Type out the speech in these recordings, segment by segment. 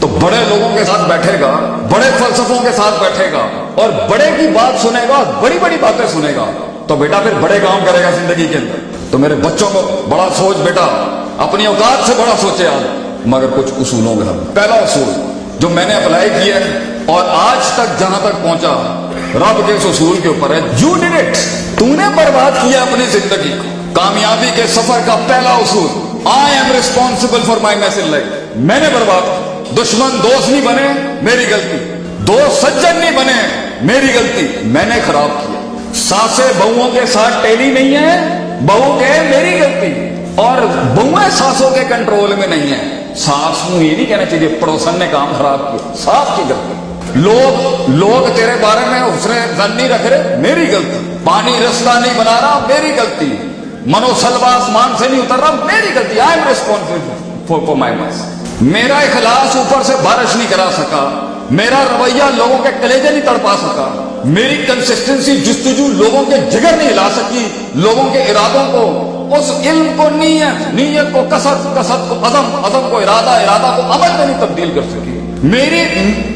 تو بڑے لوگوں کے ساتھ بیٹھے گا, بڑے فلسفوں کے ساتھ بیٹھے گا اور بڑے کی بات سنے گا, بڑی بڑی باتیں سنے گا, تو بیٹا پھر بڑے کام کرے گا زندگی کے اندر. تو میرے بچوں کو بڑا سوچ بیٹا, اپنی اوقات سے بڑا سوچے آج, مگر کچھ اصولوں کا. پہلا اصول جو میں نے اپلائی کیا ہے اور آج تک جہاں تک پہنچا رب کے اس اصول کے اوپر ہے, یو ڈیڈ اٹ, تو نے برباد کیا اپنی زندگی کو. کامیابی کے سفر کا پہلا اصول, آئی am responsible for my mass in life. میں نے برباد کیا. دشمن دوست نہیں بنے, میری غلطی. دوست سجن نہیں بنے, میری غلطی, میں نے خراب کیا. ساسیں بہوؤں کے ساتھ ٹیلی نہیں ہے, بہو کے میری غلطی. اور بہویں ساسوں کے کنٹرول میں نہیں ہے. ساس کو یہ نہیں کہنا چاہیے پڑوسن نے کام خراب کیا, ساس کی غلطی. لوگ تیرے بارے میں حسن ظن نہیں رکھ رہے, میری غلطی. پانی رستہ نہیں بنا رہا, میری غلطی. منو سلوا آسمان سے نہیں اتر رہا, میری غلطی. I am responsible for my miss. میرا اخلاص اوپر سے بارش نہیں کرا سکا, میرا رویہ لوگوں کے کلیجے نہیں تڑپا سکا, میری کنسسٹنسی جستجو لوگوں کے جگر نہیں ہلا سکی, لوگوں کے ارادوں کو, اس علم کو نیت کو کسب کو عزم کو ارادہ کو عمل میں نہیں تبدیل کر سکی. میری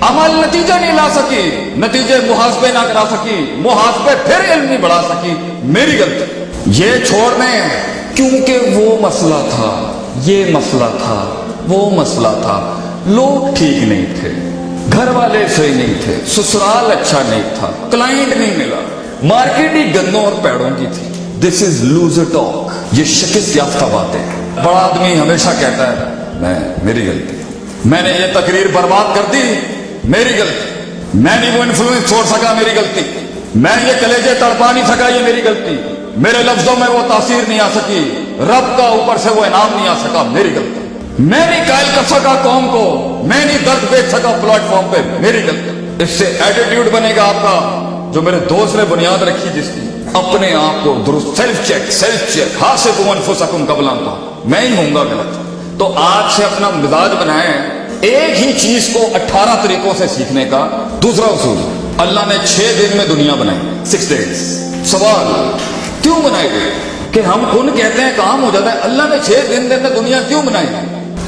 عمل نتیجہ نہیں لا سکی, نتیجے محاسبے نہ کرا سکی, محاسبے پھر علم نہیں بڑھا سکی, میری غلطی. یہ چھوڑنے کیونکہ وہ مسئلہ تھا, یہ مسئلہ تھا, وہ مسئلہ تھا, لوگ ٹھیک نہیں تھے, گھر والے صحیح نہیں تھے, سسرال اچھا نہیں تھا, کلائنٹ نہیں ملا, مارکیٹ ہی گندوں اور پیڑوں کی تھی. دس از لوزر ٹاک, یہ شکست یافتہ باتیں. بڑا آدمی ہمیشہ کہتا ہے میری غلطی, میں نے یہ تقریر برباد کر دی, میری غلطی, میں نہیں وہ انفلوئنس چھوڑ سکا, میری غلطی, میں یہ کلیجے تڑپا نہیں سکا, یہ میری غلطی, میرے لفظوں میں وہ تاثیر نہیں آ سکی, رب کا اوپر سے وہ انعام نہیں آ سکا, میری غلطی. میں نہیں قائل کر سکا قوم کو, میں نہیں درد بیچ سکا پلیٹ فارم پہ, میری غلطی. اس سے ایٹیٹیوڈ بنے گا آپ کا جو میرے دوست نے بنیاد رکھی, جس کی اپنے آپ کو درست سیلف چیک, حاسبوا انفسکم قبل ان تحاسبوا, میں ہی ہوں گا غلط. تو آج سے اپنا مزاج بنائیں, ایک ہی چیز کو 18 طریقوں سے سیکھنے کا. دوسرا اصول, اللہ نے 6 دن میں دنیا بنائی, 6 days. سوال, کیوں بنائی گئی؟ کہ ہم کن کہتے ہیں کام ہو جاتا ہے, اللہ نے 6 دن میں دنیا کیوں بنائی؟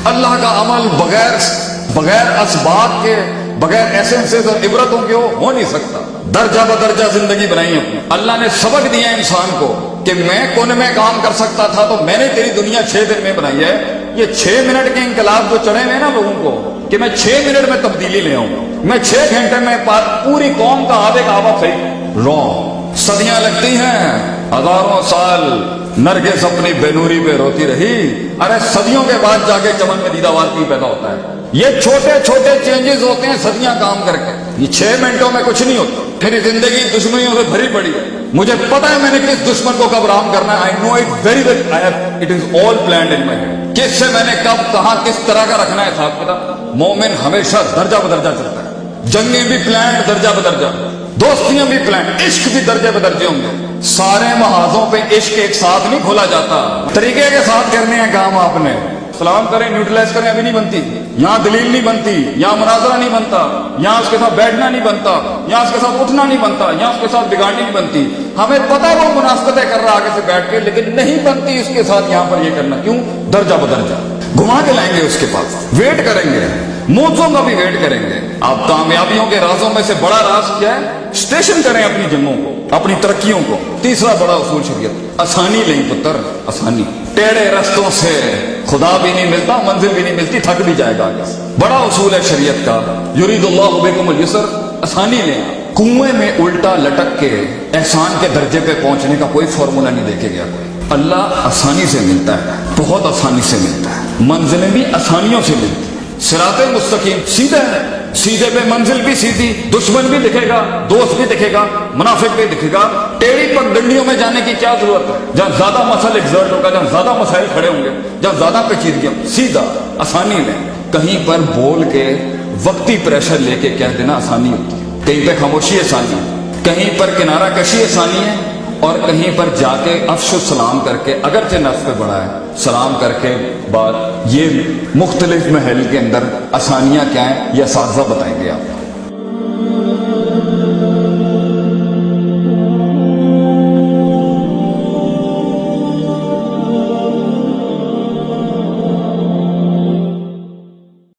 اللہ کا عمل بغیر اسباب کے, بغیر ایسنسز اور عبرتوں کے ہو نہیں سکتا. درجہ بدرجہ زندگی بنائی اپنی. اللہ نے سبق دیا انسان کو کہ میں کون میں کام کر سکتا تھا, تو میں نے تیری دنیا 6 دن میں بنائی ہے. یہ 6 منٹ کے انقلاب جو چڑھے ہوئے نا لوگوں کو, کہ میں 6 منٹ میں تبدیلی لے آؤں, میں 6 گھنٹے میں پوری قوم کا آبے کا آبا صحیح رونگ. صدیاں لگتی ہیں, ہزاروں سال نرگس اپنی بینوری پہ روتی رہی, ارے صدیوں کے بعد جا کے چمن میں دیداوار کی پیدا ہوتا ہے. یہ چھوٹے چھوٹے چینجز ہوتے ہیں صدیاں کام کر کے, یہ 6 منٹوں میں کچھ نہیں ہوتا. میری زندگی دشمنیوں سے بھری پڑی ہے, مجھے پتا ہے میں نے کس دشمن کو کب رام کرنا ہے. I know it very well. It is all planned in my head. کس سے میں نے کب کہاں کس طرح کا رکھنا ہے حساب کتاب. مومن ہمیشہ درجہ بدرجہ چلتا ہے, جنگیں بھی پلانڈ درجہ بدرجہ, دوستیاں بھی پلانڈ, عشق بھی درجے بدرجے ہوں گے. سارے محاذوں پہ عشق ایک ساتھ نہیں کھولا جاتا, طریقے کے ساتھ کرنے ہیں کام. آپ نے سلام کریں, نیوٹرلائز کریں, ابھی نہیں بنتی. یہاں دلیل نہیں بنتی, یہاں مناظرہ نہیں بنتا, یہاں اس کے ساتھ بیٹھنا نہیں بنتا, یہاں اس کے ساتھ اٹھنا نہیں بنتا, یہاں اس کے ساتھ بگاڑنی نہیں بنتی. ہمیں پتہ ہے وہ مناسبتیں کر رہا آگے سے بیٹھ کے, لیکن نہیں بنتی اس کے ساتھ یہاں پر یہ کرنا. کیوں؟ درجہ بدرجہ گھما کے لائیں گے اس کے پاس, ویٹ کریں گے, موجوں کا بھی ویٹ کریں گے. آپ کامیابیوں کے رازوں میں سے بڑا راز کیا ہے؟ اسٹیشن کریں اپنی جنگوں کو, اپنی ترقیوں کو. تیسرا بڑا اصول شریعت, آسانی لیں پتر, آسانی. ٹیڑھے رستوں سے خدا بھی نہیں ملتا, منزل بھی نہیں ملتی, تھک بھی جائے گا. بڑا اصول ہے شریعت کا, یرید اللہ بکم الیسر, آسانی لیں. کنویں میں الٹا لٹک کے احسان کے درجے پہ پہنچنے کا کوئی فارمولا نہیں دیکھے گیا. اللہ آسانی سے ملتا ہے, بہت آسانی سے ملتا ہے, منزلیں بھی آسانیوں سے ملتی. صراط مستقیم سیدھا ہے, سیدھے پہ منزل بھی سیدھی, دشمن بھی دکھے گا, دوست بھی دکھے گا, منافق بھی دکھے گا. ٹیڑھی پگڈنڈیوں میں جانے کی کیا ضرورت ہے؟ جہاں زیادہ مسئلہ ایگزرٹ ہوگا, جہاں زیادہ مسائل کھڑے ہوں گے, جہاں زیادہ پیچیدگیاں, سیدھا آسانی لیں. کہیں پر بول کے وقتی پریشر لے کے کہہ دینا آسانی ہوتی ہے, کہیں پہ خاموشی آسانی ہے, کہیں پر کنارہ کشی آسانی ہے, اور کہیں پر جا کے افش و سلام کر کے, اگرچہ نفس پہ بڑا ہے, سلام کر کے بعد. یہ مختلف محل کے اندر آسانیاں کیا ہیں یہ اساتذہ بتائیں گے آپ.